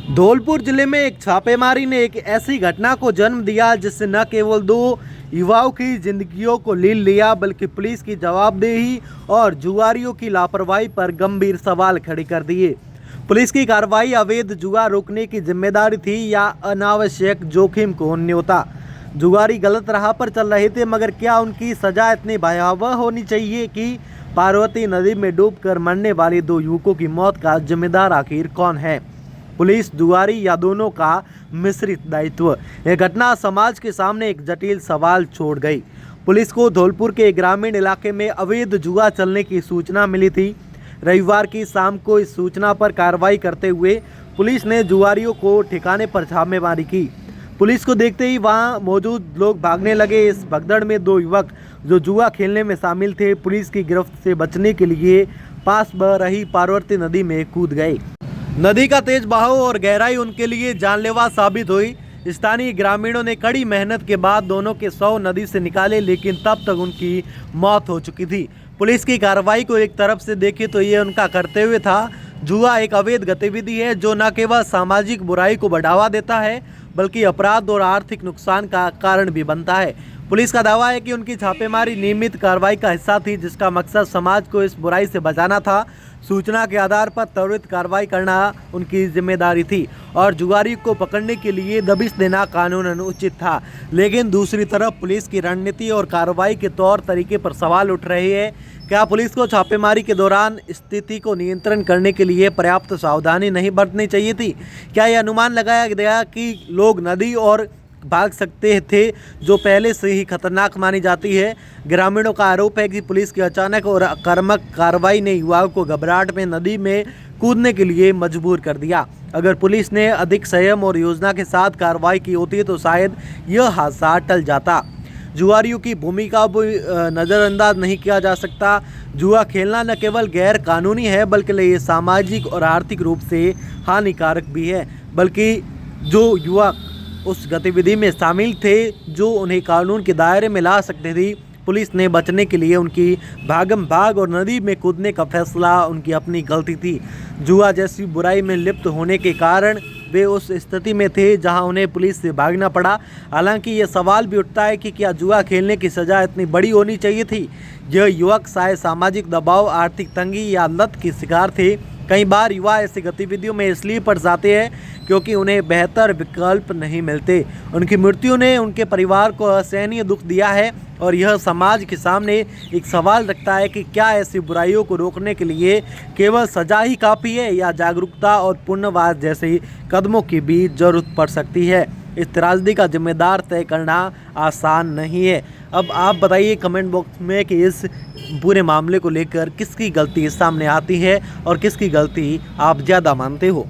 धौलपुर जिले में एक छापेमारी ने एक ऐसी घटना को जन्म दिया जिससे न केवल दो युवाओं की जिंदगियों को लील लिया बल्कि पुलिस की जवाबदेही और जुआरियों की लापरवाही पर गंभीर सवाल खड़े कर दिए। पुलिस की कार्रवाई अवैध जुआ रोकने की जिम्मेदारी थी या अनावश्यक जोखिम को न्योता? जुआरी गलत राह पर चल रहे थे, मगर क्या उनकी सजा इतनी भयावह होनी चाहिए कि पार्वती नदी में डूबकर मरने वाले दो युवकों की मौत का जिम्मेदार आखिर कौन है? पुलिस, जुआरी या दोनों का मिश्रित दायित्व? यह घटना समाज के सामने एक जटिल सवाल छोड़ गई। पुलिस को धौलपुर के ग्रामीण इलाके में अवैध जुआ चलने की सूचना मिली थी। रविवार की शाम को इस सूचना पर कार्रवाई करते हुए पुलिस ने जुआरियों को ठिकाने पर छापेमारी की। पुलिस को देखते ही वहां मौजूद लोग भागने लगे। इस भगदड़ में दो युवक जो जुआ खेलने में शामिल थे, पुलिस की गिरफ्त से बचने के लिए पास बह रही पार्वती नदी में कूद गए। नदी का तेज बहाव और गहराई उनके लिए जानलेवा साबित हुई। स्थानीय ग्रामीणों ने कड़ी मेहनत के बाद दोनों के शव नदी से निकाले, लेकिन तब तक उनकी मौत हो चुकी थी। पुलिस की कार्रवाई को एक तरफ से देखें तो ये उनका कर्तव्य था। जुआ एक अवैध गतिविधि है जो न केवल सामाजिक बुराई को बढ़ावा देता है बल्कि अपराध और आर्थिक नुकसान का कारण भी बनता है। पुलिस का दावा है कि उनकी छापेमारी नियमित कार्रवाई का हिस्सा थी जिसका मकसद समाज को इस बुराई से बचाना था। सूचना के आधार पर त्वरित कार्रवाई करना उनकी जिम्मेदारी थी और जुआरी को पकड़ने के लिए दबिश देना कानूनन उचित था। लेकिन दूसरी तरफ पुलिस की रणनीति और कार्रवाई के तौर तरीके पर सवाल उठ रहे हैं। क्या पुलिस को छापेमारी के दौरान स्थिति को नियंत्रण करने के लिए पर्याप्त सावधानी नहीं बरतनी चाहिए थी? क्या यह अनुमान लगाया गया कि लोग नदी और भाग सकते थे जो पहले से ही खतरनाक मानी जाती है? ग्रामीणों का आरोप है कि पुलिस की अचानक और आक्रामक कार्रवाई ने युवाओं को घबराहट में नदी में कूदने के लिए मजबूर कर दिया। अगर पुलिस ने अधिक संयम और योजना के साथ कार्रवाई की होती तो शायद यह हादसा टल जाता। जुआरियों की भूमिका को नज़रअंदाज नहीं किया जा सकता। जुआ खेलना न केवल गैर कानूनी है बल्कि ये सामाजिक और आर्थिक रूप से हानिकारक भी है। बल्कि जो युवक उस गतिविधि में शामिल थे जो उन्हें कानून के दायरे में ला सकते थे, पुलिस ने बचने के लिए उनकी भागम भाग और नदी में कूदने का फैसला उनकी अपनी गलती थी। जुआ जैसी बुराई में लिप्त होने के कारण वे उस स्थिति में थे जहां उन्हें पुलिस से भागना पड़ा। हालांकि ये सवाल भी उठता है कि क्या जुआ खेलने की सज़ा इतनी बड़ी होनी चाहिए थी? यह युवक शायद सामाजिक दबाव, आर्थिक तंगी या लत के शिकार थे। कई बार युवा ऐसी गतिविधियों में इसलिए पड़ जाते हैं क्योंकि उन्हें बेहतर विकल्प नहीं मिलते। उनकी मृत्यु ने उनके परिवार को असहनीय दुख दिया है और यह समाज के सामने एक सवाल रखता है कि क्या ऐसी बुराइयों को रोकने के लिए केवल सजा ही काफ़ी है या जागरूकता और पुनर्वास जैसे कदमों की भी जरूरत पड़ सकती है? इस त्रासदी का जिम्मेदार तय करना आसान नहीं है। अब आप बताइए कमेंट बॉक्स में कि इस पूरे मामले को लेकर किसकी गलती सामने आती है और किसकी गलती आप ज़्यादा मानते हो।